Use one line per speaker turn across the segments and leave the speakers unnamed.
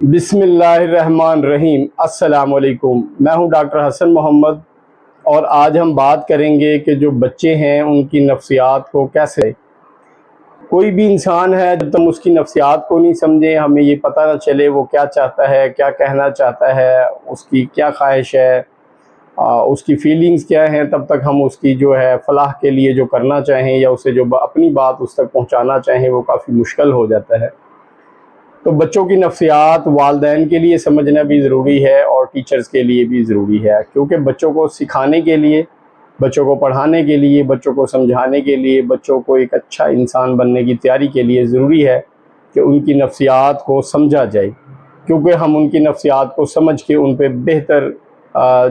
बिस्मिल्लाहिर्रहमानिर्रहीम। अस्सलाम वालेकुम। मैं हूं डॉक्टर हसन मोहम्मद और आज हम बात करेंगे कि जो बच्चे हैं उनकी नफ्सियात को कैसे। कोई भी इंसान है, जब तक उसकी नफ्सियात को नहीं समझे, हमें ये पता ना चले वो क्या चाहता है, क्या कहना चाहता है, उसकी क्या ख्वाहिश है, उसकी फीलिंग्स क्या हैं, तब तक हम उसकी जो है फलाह के लिए जो करना चाहें या उसे जो अपनी बात उस तक पहुँचाना चाहें वो काफ़ी मुश्किल हो जाता है। तो बच्चों की नफ्सियात वालिदैन के लिए समझना भी ज़रूरी है और टीचर्स के लिए भी ज़रूरी है, क्योंकि बच्चों को सिखाने के लिए, बच्चों को पढ़ाने के लिए, बच्चों को समझाने के लिए, बच्चों को एक अच्छा इंसान बनने की तैयारी के लिए ज़रूरी है कि उनकी नफ्सियात को समझा जाए, क्योंकि हम उनकी नफ्सियात को समझ के उन पर बेहतर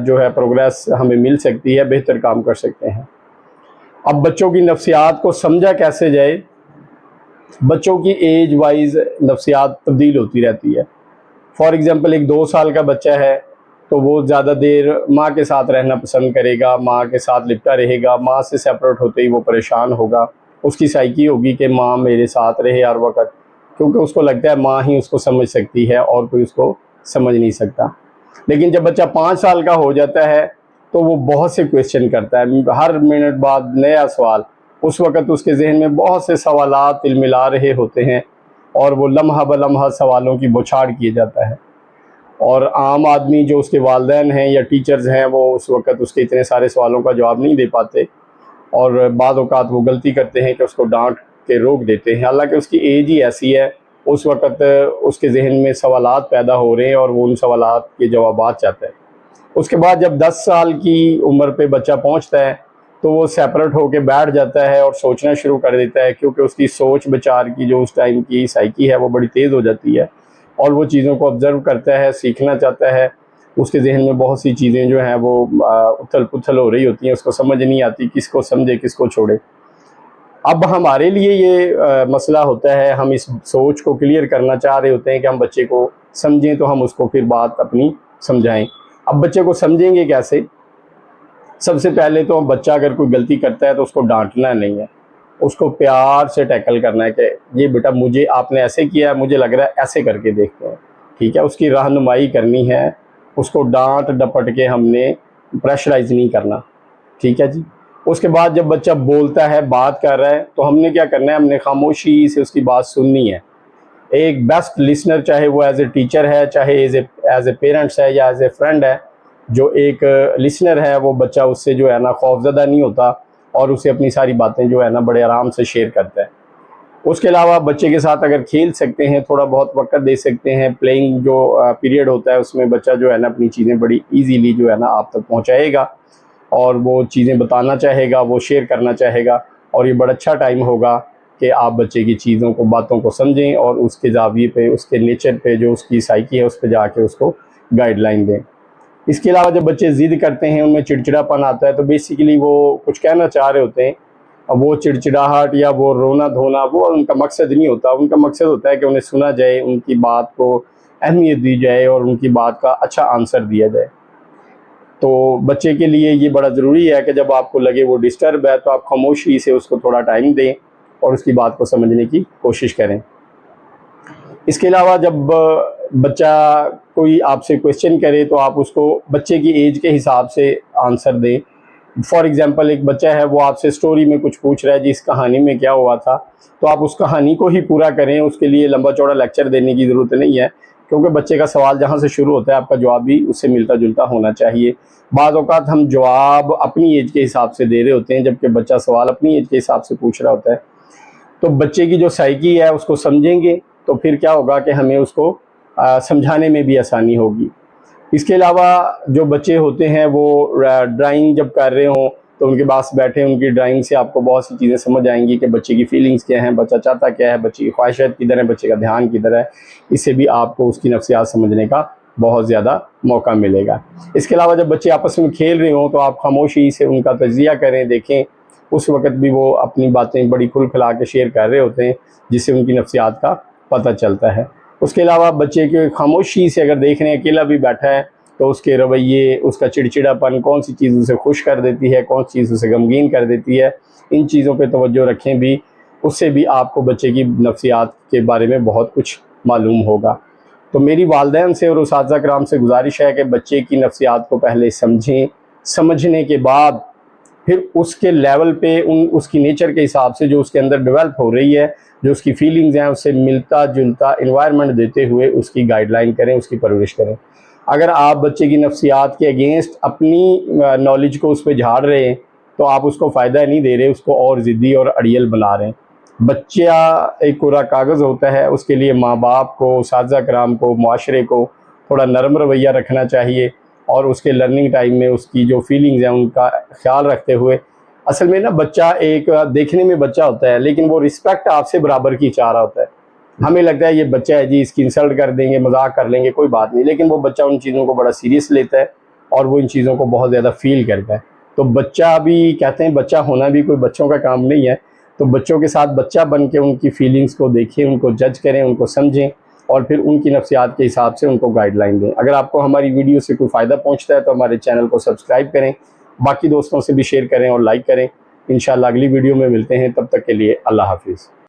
जो है प्रोग्रेस हमें मिल सकती है, बेहतर काम कर सकते हैं। अब बच्चों की नफ्सियात को समझा कैसे जाए। बच्चों की एज वाइज नफ्सियात तब्दील होती रहती है। फॉर एग्ज़ाम्पल, एक 2 साल का बच्चा है तो वो ज़्यादा देर माँ के साथ रहना पसंद करेगा, माँ के साथ लिपटा रहेगा, माँ से सेपरेट होते ही वो परेशान होगा। उसकी साइकी होगी कि माँ मेरे साथ रहे हर वक्त, क्योंकि उसको लगता है माँ ही उसको समझ सकती है और कोई उसको समझ नहीं सकता। लेकिन जब बच्चा 5 साल का हो जाता है तो वो बहुत से क्वेश्चन करता है, हर मिनट बाद नया सवाल। उस वक़्त उसके ज़हन में बहुत से सवालात तिलमिला रहे होते हैं और वो लम्हा ब लम्हा सवालों की बौछार किए जाता है। और आम आदमी जो उसके वालिदैन हैं या टीचर्स हैं, वो उस वक़्त उसके इतने सारे सवालों का जवाब नहीं दे पाते और बाज़ औक़ात वो गलती करते हैं कि उसको डांट के रोक देते हैं। हालांकि उसकी एज ही ऐसी है, उस वक़्त उसके ज़हन में सवालात पैदा हो रहे हैं और वो उन सवालात के जवाबात चाहता है। उसके बाद जब 10 साल की उम्र पे बच्चा पहुंचता है तो वो सेपरेट होकर बैठ जाता है और सोचना शुरू कर देता है, क्योंकि उसकी सोच विचार की जो उस टाइम की साइकी है वो बड़ी तेज़ हो जाती है और वो चीज़ों को ऑब्ज़र्व करता है, सीखना चाहता है। उसके जहन में बहुत सी चीज़ें जो हैं वो उथल पुथल हो रही होती हैं, उसको समझ नहीं आती किसको समझे किसको छोड़े। अब हमारे लिए ये मसला होता है, हम इस सोच को क्लियर करना चाह रहे होते हैं कि हम बच्चे को समझें तो हम उसको फिर बात अपनी समझाएं। अब बच्चे को समझेंगे कैसे? सबसे पहले तो बच्चा अगर कोई गलती करता है तो उसको डांटना नहीं है, उसको प्यार से टैकल करना है कि ये बेटा मुझे आपने ऐसे किया है, मुझे लग रहा है ऐसे करके देखते हैं, ठीक है। उसकी रहनुमाई करनी है, उसको डांट डपट के हमने प्रेशराइज नहीं करना, ठीक है जी। उसके बाद जब बच्चा बोलता है, बात कर रहा है, तो हमने क्या करना है, हमने खामोशी से उसकी बात सुननी है। एक बेस्ट लिसनर, चाहे वो एज ए टीचर है, चाहे एज ए पेरेंट्स है या एज ए फ्रेंड है, जो एक लिसनर है वो बच्चा उससे जो है ना खौफज़दा नहीं होता और उसे अपनी सारी बातें जो है ना बड़े आराम से शेयर करता है। उसके अलावा बच्चे के साथ अगर खेल सकते हैं, थोड़ा बहुत वक्त दे सकते हैं, प्लेइंग जो पीरियड होता है उसमें बच्चा जो है ना अपनी चीज़ें बड़ी ईजीली जो है ना आप तक पहुँचाएगा और वो चीज़ें बताना चाहेगा, वो शेयर करना चाहेगा और ये बड़ा अच्छा टाइम होगा कि आप बच्चे की चीज़ों को, बातों को समझें और उसके ज़ाविये पे, उसके नेचर पे, जो उसकी साइकी है उस पर जाके उसको गाइडलाइन दें। इसके अलावा जब बच्चे ज़िद करते हैं, उनमें चिड़चिड़ापन आता है, तो बेसिकली वो कुछ कहना चाह रहे होते हैं। अब वो चिड़चिड़ाहट या वो रोना धोना वो उनका मकसद नहीं होता। उनका मकसद होता है कि उन्हें सुना जाए, उनकी बात को अहमियत दी जाए और उनकी बात का अच्छा आंसर दिया जाए। तो बच्चे के लिए ये बड़ा ज़रूरी है कि जब आपको लगे वो डिस्टर्ब है तो आप खामोशी से उसको थोड़ा टाइम दें और उसकी बात को समझने की कोशिश करें। इसके अलावा जब बच्चा कोई आपसे क्वेश्चन करे तो आप उसको बच्चे की एज के हिसाब से आंसर दें। फॉर एग्ज़ाम्पल, एक बच्चा है वो आपसे स्टोरी में कुछ पूछ रहा है जी, इस कहानी में क्या हुआ था, तो आप उस कहानी को ही पूरा करें, उसके लिए लंबा चौड़ा लेक्चर देने की ज़रूरत नहीं है, क्योंकि बच्चे का सवाल जहाँ से शुरू होता है आपका जवाब भी उससे मिलता जुलता होना चाहिए। बाज़ औक़ात हम जवाब अपनी एज के हिसाब से दे रहे होते हैं, जबकि बच्चा सवाल अपनी एज के हिसाब से पूछ रहा होता है। तो बच्चे की जो साइकी है उसको समझेंगे तो फिर क्या होगा कि हमें उसको समझाने में भी आसानी होगी। इसके अलावा जो बच्चे होते हैं वो ड्राइंग जब कर रहे हों तो उनके पास बैठे, उनकी ड्राइंग से आपको बहुत सी चीज़ें समझ आएंगी कि बच्चे की फीलिंग्स क्या हैं, बच्चा चाहता क्या है, बच्चे की ख्वाहिशात किधर है, बच्चे का ध्यान किधर है। इससे भी आपको उसकी नफ्सियात समझने का बहुत ज़्यादा मौका मिलेगा। इसके अलावा जब बच्चे आपस में खेल रहे हों तो आप खामोशी से उनका तजिया करें, देखें उस वक़्त भी वो अपनी बातें बड़ी खुल खिला के शेयर कर रहे होते हैं, जिससे उनकी नफ्सियात का पता चलता है। उसके अलावा बच्चे के खामोशी से अगर देख रहे हैं अकेला भी बैठा है तो उसके रवैये, उसका चिड़चिड़ापन, कौन सी चीज़ उसे खुश कर देती है, कौन सी चीज़ उसे गमगीन कर देती है, इन चीज़ों पे तवज्जो रखें भी। उससे भी आपको बच्चे की नफ्सियात के बारे में बहुत कुछ मालूम होगा। तो मेरी वालिदैन से और उस्ताज़ा कराम से गुजारिश है कि बच्चे की नफ्सियात को पहले समझें, समझने के बाद फिर उसके लेवल पे उसकी नेचर के हिसाब से जो उसके अंदर डेवलप हो रही है, जो उसकी फीलिंग्स हैं, उससे मिलता जुलता इन्वायरमेंट देते हुए उसकी गाइडलाइन करें, उसकी परवरिश करें। अगर आप बच्चे की नफ्सियात के अगेंस्ट अपनी नॉलेज को उस पर झाड़ रहे हैं तो आप उसको फ़ायदा नहीं दे रहे, उसको और ज़िद्दी और अड़ियल बना रहे हैं। बच्चा एक कोरा कागज़ होता है, उसके लिए माँ बाप को, उस्ताज़ा कराम को, मुआशरे को थोड़ा नरम रवैया रखना चाहिए और उसके लर्निंग टाइम में उसकी जो फीलिंग्स हैं उनका ख्याल रखते हुए। असल में ना बच्चा एक देखने में बच्चा होता है लेकिन वो रिस्पेक्ट आपसे बराबर की चाह रहा होता है। हमें लगता है ये बच्चा है जी, इसकी इंसल्ट कर देंगे, मजाक कर लेंगे, कोई बात नहीं, लेकिन वो बच्चा उन चीज़ों को बड़ा सीरियस लेता है और वो इन चीज़ों को बहुत ज़्यादा फील करता है। तो बच्चा भी कहते हैं, बच्चा होना भी कोई बच्चों का काम नहीं है। तो बच्चों के साथ बच्चा बन के उनकी फीलिंग्स को देखें, उनको जज करें, उनको समझें और फिर उनकी नफ्सियात के हिसाब से उनको गाइडलाइन दें। अगर आपको हमारी वीडियो से कोई फ़ायदा पहुंचता है तो हमारे चैनल को सब्सक्राइब करें, बाकी दोस्तों से भी शेयर करें और लाइक करें। इंशाल्लाह अगली वीडियो में मिलते हैं, तब तक के लिए अल्लाह हाफिज़।